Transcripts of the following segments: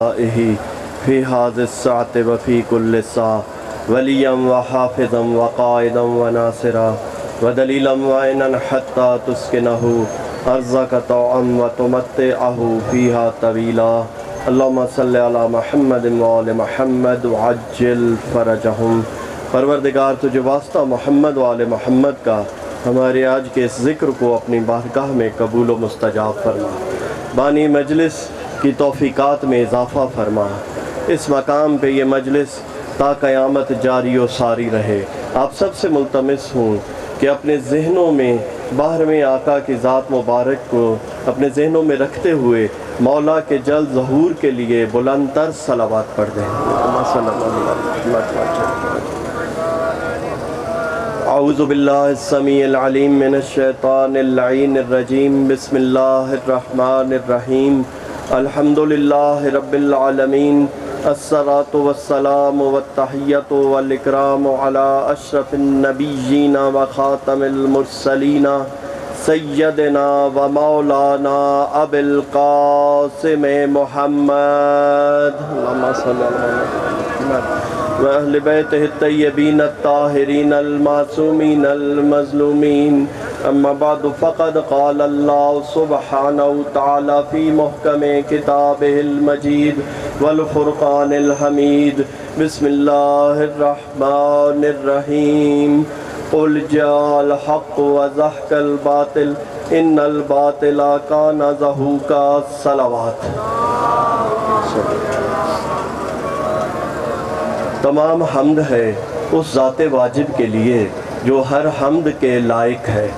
فی هذه الساعة وفی کل ساعة ولیا وحافظا وقائدا وناصرا ودلیلا وعینا حتی تسکنہ ارضک طوعا وتمتعہ فیہا طویلا اللہم صلی علی محمد وآل محمد وعجل فرجہم۔ پروردگار تجھے واسطہ محمد وآل محمد کا ہمارے آج کے اس ذکر کو اپنی بارگاہ میں قبول و مستجاب فرما، بانی مجلس کی توفیقات میں اضافہ فرما، اس مقام پہ یہ مجلس تا قیامت جاری و ساری رہے۔ آپ سب سے ملتمس ہوں کہ اپنے ذہنوں میں باہر میں آقا کی ذات مبارک کو اپنے ذہنوں میں رکھتے ہوئے مولا کے جلد ظہور کے لیے بلند تر صلوات پڑھ دیں۔ اعوذ باللہ السمیع العلیم من الشیطان اللعین الرجیم، بسم اللہ الرحمن الرحیم، الحمدللہ رب العالمین، الصلاة والسلام والتحیۃ والاکرام علی اشرف النبیین وخاتم المرسلین سیدنا و مولانا ابی القاسم محمد اللہم صلی اللہ علیہ وَأَهْلِ بَيْتِهِ الطَّيِّبِينَ الطَّاهِرِينَ الْمَعْصُومِينَ الْمَظْلُومِينَ أما بعد فقد قال الله سبحانه وتعالى في محكم كتابه المجيد والفرقان الحميد بسم الله الرحمن الرحيم قل جاء الحق وزهق الباطل إن الباطل كان زهوقا الصلوات۔ تمام حمد ہے اس ذات واجب کے لیے جو ہر حمد کے لائق ہے،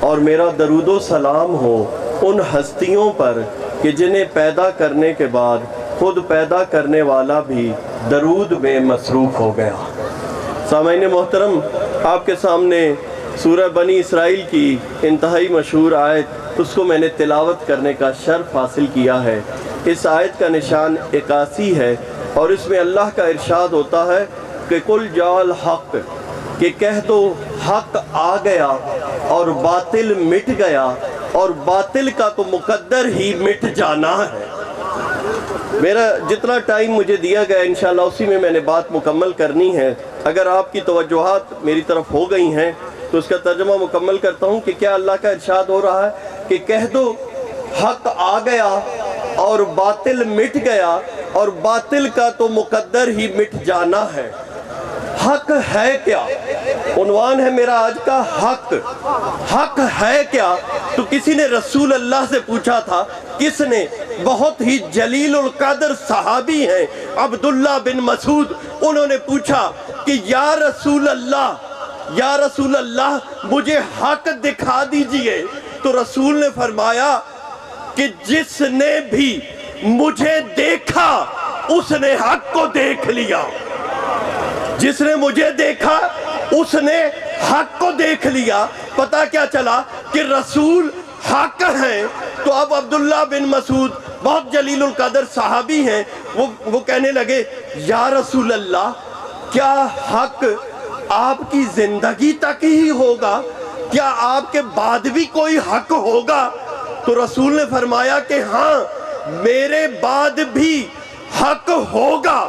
اور میرا درود و سلام ہو ان ہستیوں پر کہ جنہیں پیدا کرنے کے بعد خود پیدا کرنے والا بھی درود میں مصروف ہو گیا۔ سامعین محترم، آپ کے سامنے سورہ بنی اسرائیل کی انتہائی مشہور آیت، اس کو میں نے تلاوت کرنے کا شرف حاصل کیا ہے۔ اس آیت کا نشان 81 ہے، اور اس میں اللہ کا ارشاد ہوتا ہے کہ قل جاء الحق، کہ کہہ دو حق آ گیا اور باطل مٹ گیا، اور باطل کا تو مقدر ہی مٹ جانا ہے۔ میرا جتنا ٹائم مجھے دیا گیا انشاءاللہ اسی میں نے بات مکمل کرنی ہے۔ اگر آپ کی توجہات میری طرف ہو گئی ہیں تو اس کا ترجمہ مکمل کرتا ہوں کہ کیا اللہ کا ارشاد ہو رہا ہے کہ کہہ دو حق آ گیا اور باطل مٹ گیا، اور باطل کا تو مقدر ہی مٹ جانا ہے۔ حق ہے کیا؟ عنوان ہے میرا آج کا حق۔ حق ہے کیا؟ تو کسی نے رسول اللہ سے پوچھا تھا، کس نے؟ بہت ہی جلیل القدر صحابی ہیں عبداللہ بن مسعود، انہوں نے پوچھا کہ یا رسول اللہ مجھے حق دکھا دیجئے۔ تو رسول نے فرمایا کہ جس نے بھی مجھے دیکھا اس نے حق کو دیکھ لیا۔ جس نے مجھے دیکھا اس نے حق کو دیکھ لیا۔ پتہ کیا چلا کہ رسول حق ہیں۔ تو اب عبداللہ بن مسعود بہت جلیل القدر صحابی ہیں، وہ کہنے لگے یا رسول اللہ، کیا حق آپ کی زندگی تک ہی ہوگا؟ کیا آپ کے بعد بھی کوئی حق ہوگا؟ تو رسول نے فرمایا کہ ہاں، میرے بعد بھی حق ہوگا۔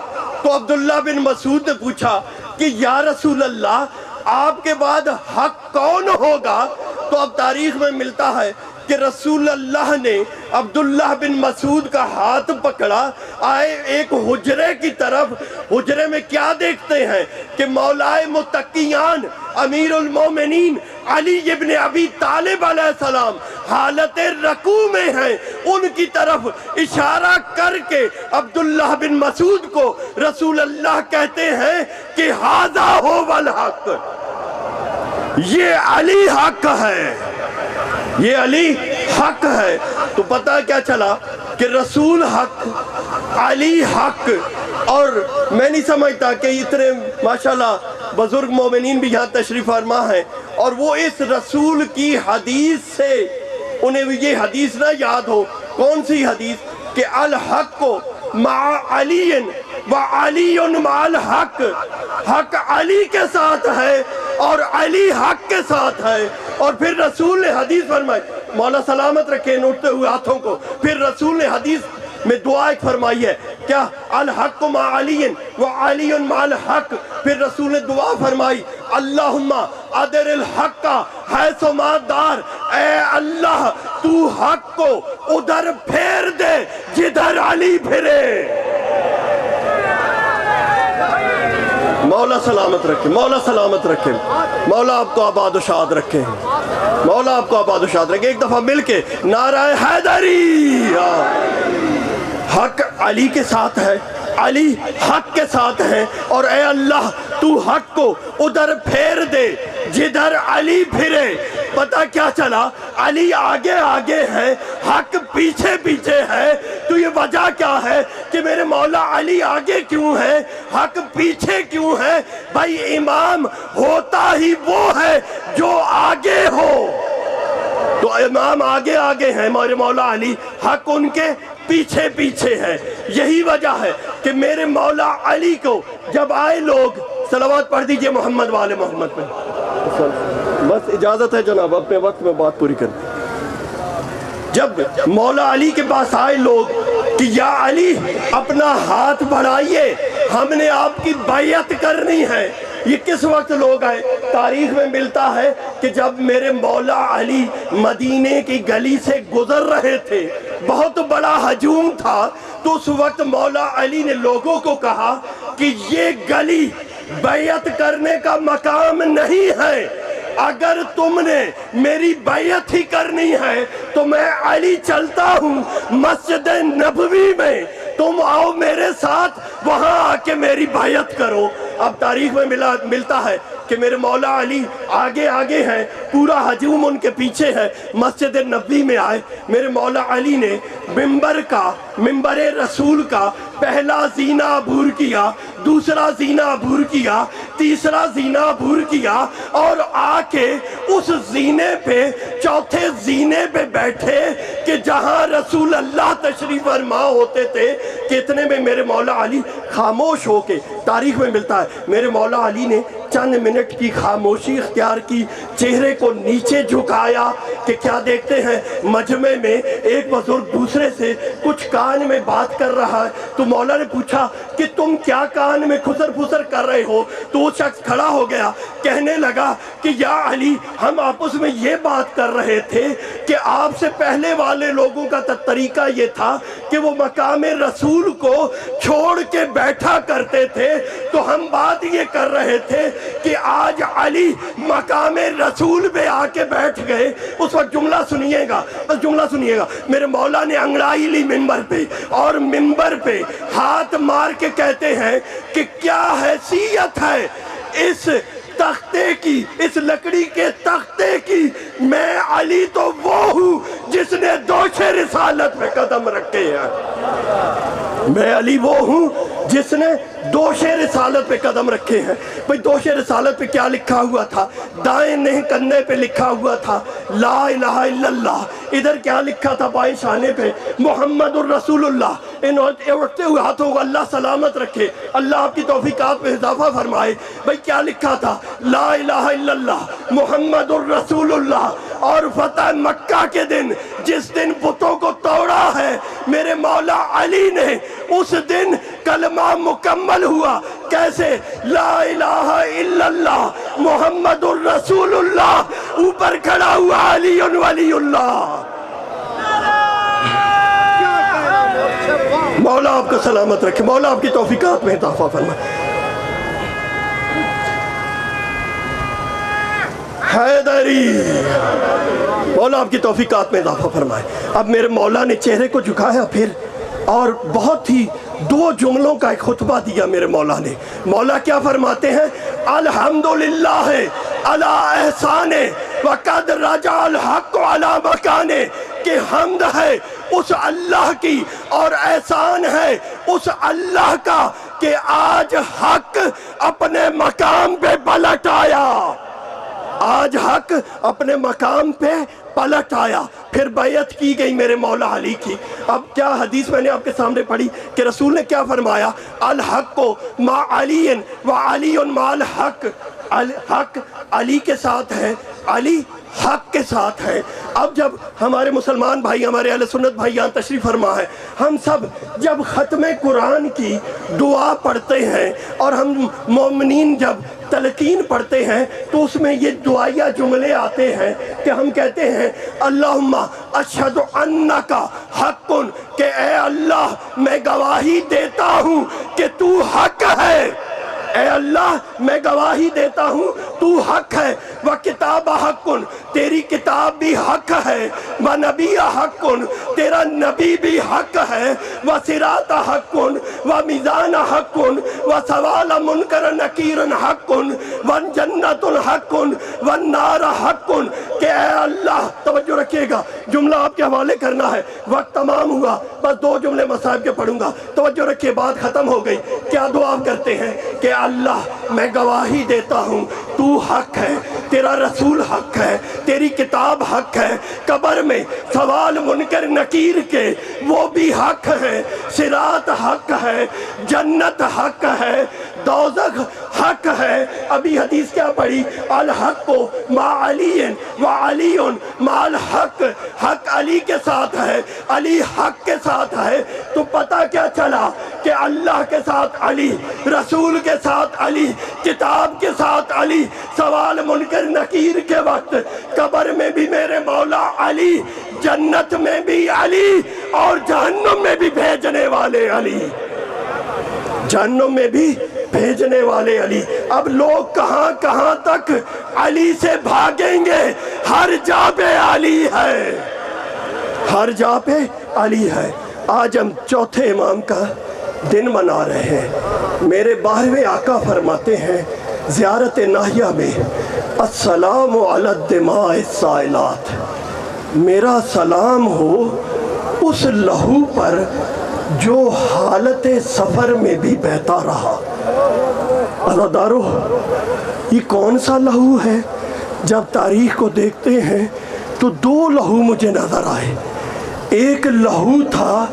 تو عبداللہ بن مسعود نے پوچھا کہ یا رسول اللہ، آپ کے بعد حق کون ہوگا؟ تو اب تاریخ میں ملتا ہے کہ رسول اللہ نے عبداللہ بن مسعود کا ہاتھ پکڑا، آئے ایک حجرے کی طرف۔ حجرے میں کیا دیکھتے ہیں کہ مولائے متقیان امیر المومنین علی ابن ابی طالب علیہ السلام حالت رکوع میں ہیں۔ ان کی طرف اشارہ کر کے عبداللہ بن مسعود کو رسول اللہ کہتے ہیں کہ ھذا ھو الحق، یہ علی حق ہے، یہ علی حق ہے۔ تو پتہ کیا چلا کہ رسول حق، علی حق۔ اور میں نہیں سمجھتا کہ اتنے ماشاءاللہ بزرگ مومنین بھی یہاں تشریف فرما ہیں، اور وہ اس رسول کی حدیث سے انہیں یہ حدیث نہ یاد ہو۔ کون سی حدیث؟ کہ الحق مع علی و علی مع الحق، حق علی کے ساتھ ہے اور علی حق کے ساتھ ہے۔ اور پھر رسول نے حدیث فرمائی، مولا سلامت رکھے ان اٹھتے ہوئے ہاتھوں کو، پھر رسول نے حدیث میں دعا ایک فرمائی ہے کیا الحق مع علی و علی مع الحق. پھر رسول نے دعا فرمائی اللہم ادر الحق حیث ما دار، اے اللہ تو حق کو ادھر پھیر دے جدھر علی پھرے. مولا سلامت رکھے، مولا سلامت رکھے، مولا آپ کو آباد و شاد رکھے، مولا آپ کو آباد و شاد رکھے. ایک دفعہ مل کے نعرہ حیدری. حق علی کے ساتھ ہے، علی حق کے ساتھ ہے، اور اے اللہ تو حق کو ادھر پھیر دے جدھر علی پھرے. پتہ کیا چلا؟ علی آگے آگے ہے، حق پیچھے پیچھے ہے. تو یہ وجہ کیا ہے کہ میرے مولا علی آگے کیوں ہے، حق پیچھے کیوں ہے؟ بھائی امام ہوتا ہی وہ ہے جو آگے ہو. تو امام آگے آگے ہیں میرے مولا علی، حق ان کے پیچھے پیچھے ہے. یہی وجہ ہے کہ میرے مولا علی کو جب آئے لوگ، صلوات پڑھ دیجئے محمد والے محمد پہ. بس اجازت ہے جناب اپنے وقت میں بات پوری کر. جب مولا علی کے پاس آئے لوگ کہ یا علی اپنا ہاتھ بڑھائیے، ہم نے آپ کی بیعت کرنی ہے. یہ کس وقت لوگ آئے؟ تاریخ میں ملتا ہے کہ جب میرے مولا علی مدینے کی گلی سے گزر رہے تھے، بہت بڑا ہجوم تھا، تو اس وقت مولا علی نے لوگوں کو کہا کہ یہ گلی بیعت کرنے کا مقام نہیں ہے. اگر تم نے میری بیعت ہی کرنی ہے تو میں علی چلتا ہوں مسجد نبوی میں، تم آؤ میرے ساتھ، وہاں آ کے میری بیعت کرو. اب تاریخ میں ملتا ہے کہ میرے مولا علی آگے آگے ہیں، پورا ہجوم ان کے پیچھے ہے. مسجد نبوی میں آئے، میرے مولا علی نے منبر رسول کا پہلا زینہ عبور کیا، دوسرا زینہ عبور کیا، تیسرا زینہ عبور کیا، اور آ کے اس زینے پہ، چوتھے زینے پہ بیٹھے کہ جہاں رسول اللہ تشریف فرما ہوتے تھے. کتنے میں میرے مولا علی خاموش ہو کے، تاریخ میں ملتا ہے میرے مولا علی نے چند منٹ کی خاموشی اختیار کی، چہرے کو نیچے جھکایا کہ کیا دیکھتے ہیں مجمع میں ایک بزرگ دوسرے سے کچھ کان میں بات کر رہا ہے. تو مولا نے پوچھا کہ تم کیا کان میں خسر پھسر کر رہے ہو؟ تو وہ شخص کھڑا ہو گیا، کہنے لگا کہ یا علی ہم آپس میں یہ بات کر رہے تھے کہ آپ سے پہلے والے لوگوں کا طریقہ یہ تھا کہ وہ مقام رسول کو چھوڑ کے بیٹھا کرتے تھے، تو ہم بات یہ کر رہے تھے کہ آج علی مقام رسول پہ آ کے بیٹھ گئے. اس وقت جملہ سنیے گا، بس جملہ سنیے گا. میرے مولا نے انگڑائی لی منبر پہ، اور منبر پہ ہاتھ مار کے کہتے ہیں کہ کیا حیثیت ہے اس تختے کی، اس لکڑی کے تختے کی. میں علی تو وہ ہوں جس نے دوش رسالت پہ قدم رکھے ہیں. میں علی وہ ہوں جس نے دوش رسالت پہ قدم رکھے ہیں. بھئی دوش رسالت پہ کیا لکھا ہوا تھا؟ دائیں نہیں کندھے پہ لکھا ہوا تھا لا الہ الا اللہ. ادھر کیا لکھا تھا بائیں شانے پہ؟ محمد الرسول اللہ. ان اٹھتے ہوئے ہاتھوں کو اللہ سلامت رکھے، اللہ آپ کی توفیقات میں اضافہ فرمائے. بھئی کیا لکھا تھا؟ لا الہ الا اللہ محمد الرسول اللہ. اور فتح مکہ کے دن، جس دن بتوں کو توڑا ہے میرے مولا علی نے، اس دن کلمہ مکمل ہوا. کیسے؟ لا الہ الا اللہ محمد الرسول اللہ. اوپر کھڑا ہوا علی ولی اللہ. مولا آپ کو سلامت رکھے، مولا آپ کی توفیقات میں اضافہ فرمائے. حیدری، مولا آپ کی توفیقات میں اضافہ فرمائے. اب میرے مولا نے چہرے کو جھکایا پھر، اور بہت ہی دو جملوں کا ایک خطبہ دیا میرے مولا نے. مولا کیا فرماتے ہیں؟ الحمدللہ علی احسانے وقد رجع الحق علی مکانے. کہ حمد ہے اس اللہ کی اور احسان ہے اس اللہ کا کہ آج حق اپنے مقام پہ پلٹ آیا. آج حق اپنے مقام پہ پلٹ آیا. پھر بیعت کی گئی میرے مولا علی کی. اب کیا حدیث میں نے آپ کے سامنے پڑھی کہ رسول نے کیا فرمایا؟ الحق مع علی و علی مع الحق. حق علی کے ساتھ ہے، علی حق کے ساتھ ہے۔ اب جب ہمارے مسلمان بھائی، ہمارے اہل سنت بھائی یہاں تشریف فرما ہے، ہم سب جب ختم قرآن کی دعا پڑھتے ہیں اور ہم مومنین جب تلقین پڑھتے ہیں تو اس میں یہ دعائیہ جملے آتے ہیں کہ ہم کہتے ہیں اللہم اشہد انکا حق، کہ اے اللہ میں گواہی دیتا ہوں کہ تو حق ہے، اے اللہ میں گواہی دیتا ہوں تو حق ہے، وَكِتَابَ حَقٌ، تیری کتاب بھی حق ہے، وَنَبِيَّ حَقٌ، تیرا نبی بھی حق ہے، وَصِرَاطَ حَقٌ، وَمِيزَانَ حَقٌ، وَسَوَالَ مُنْكَرَ نَكِيرٌ حَقٌ، وَجَنَّةٌ حَقٌ، وَالنَّارَ حَقٌ، کہ اے اللہ، توجہ رکھیے گا، جملہ آپ کے حوالے کرنا ہے، وقت تمام ہوا، بس 2 جملے مصاحب کے پڑھوں گا، توجہ رکھیے، بات ختم ہو گئی۔ کیا دعا کرتے ہیں کہ اللہ میں گواہی دیتا ہوں تو حق ہے، تیرا رسول حق ہے، تیری کتاب حق ہے، قبر میں سوال منکر نکیر کے وہ بھی حق ہے، صراط حق ہے، جنت حق ہے، دوزخ حق ہے۔ ابھی حدیث کیا پڑھی؟ الحق مع علی وعلی مع الحق، حق علی کے ساتھ ہے، علی حق کے ساتھ ہے۔ تو پتہ کیا چلا کہ اللہ کے ساتھ علی، رسول کے ساتھ علی، کتاب کے ساتھ علی، سوال منکر نکیر کے وقت قبر میں بھی میرے مولا علی، جنت میں بھی علی، اور جہنم میں بھی بھیجنے والے علی، جہنم میں بھی بھیجنے والے علی۔ اب لوگ کہاں کہاں تک علی سے بھاگیں گے؟ ہر جا پہ علی ہے، ہر جا پہ علی ہے۔ آج ہم چوتھے امام کا دن منا رہے ہیں۔ میرے 12ویں آقا فرماتے ہیں زیارت ناہیہ میں، السلام علی الدماء السائلات، میرا سلام ہو اس لہو پر جو حالت سفر میں بھی بہتا رہا۔ عزادارو، یہ کون سا لہو ہے؟ جب تاریخ کو دیکھتے ہیں تو 2 لہو مجھے نظر آئے۔ ایک لہو تھا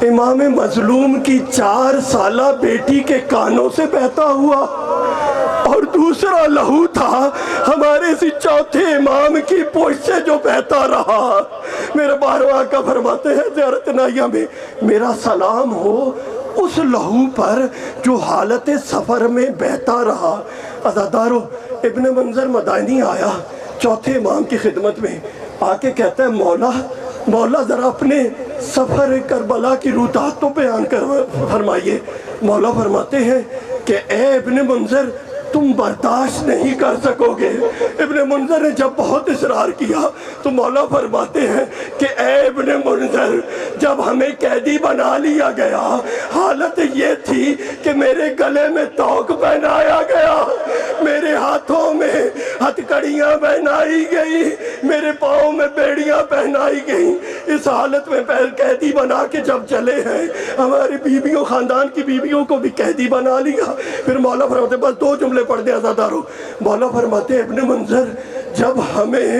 امام مظلوم کی 4 سالہ بیٹی کے کانوں سے بہتا ہوا، اور دوسرا لہو تھا ہمارے اسی چوتھے امام کی پشت سے جو بہتا رہا۔ میرے 12واں آقا فرماتے ہیں زیارت ناہیہ میں، میرا سلام ہو اس لہو پر جو حالت سفر میں بہتا رہا۔ عزادارو، ابن منظر مدائنی آیا چوتھے امام کی خدمت میں، آ کے کہتا ہے مولا ذرا اپنے سفر کربلا کی روحات تو بیان فرمائیے۔ مولا فرماتے ہیں کہ اے ابن منظر، تم برداشت نہیں کر سکو گے۔ ابن منظر نے جب بہت اصرار کیا تو مولا فرماتے ہیں کہ اے ابن منظر، جب ہمیں قیدی بنا لیا گیا، حالت یہ تھی کہ میرے گلے میں توق پہنایا گیا، میرے ہاتھوں میں ہتھکڑیاں پہنائی گئی، میرے پاؤں میں بیڑیاں پہنائی گئیں۔ اس حالت میں قیدی بنا کے جب چلے ہیں، ہماری بیویوں، خاندان کی بیویوں کو بھی قیدی بنا لیا۔ پھر مولا فرماتے ہیں، بس 2 جملے پڑھ دیں عزادارو۔ مولا فرماتے ہیں ابن منظر، جب ہمیں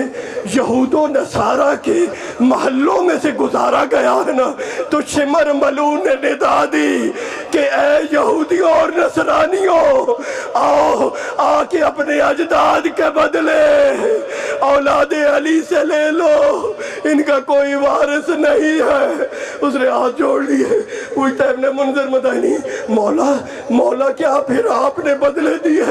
یہود و نصارہ کے محلوں میں سے گزارا گیا ہے نا، تو شمر ملعون نے ندا دی کہ اے یہودیوں اور نصرانیوں، آ کے اپنے اجداد کے بدلے اولاد علی سے لے لو، ان کا کوئی وارث نہیں ہے۔ اس نے ہاتھ جوڑ لیے، پوچھتا ہے ابن منظر مدائنی، مولا کیا پھر آپ نے بدلے دیے؟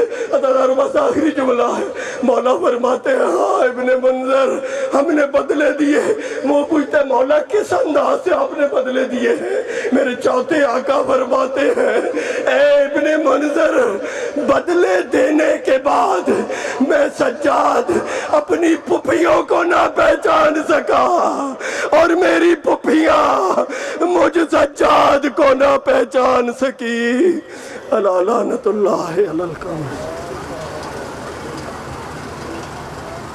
بس آخری جملہ ہے، مولا فرماتے ہیں ہاں ابن منظر، ہم نے بدلے دیے۔ وہ پوچھتا ہے مولا کس انداز سے آپ نے بدلے دیے ہیں؟ میرے چوتھے آقا فرماتے ہیں اے ابن منظر، بدلے دینے کے بعد میں سجاد اپنی پھپھیوں کو نہ پہچان سکا، اور میری پھپھیاں مجھ سجاد کو نہ پہچان سکی۔ الا لعنت اللہ علی القوم۔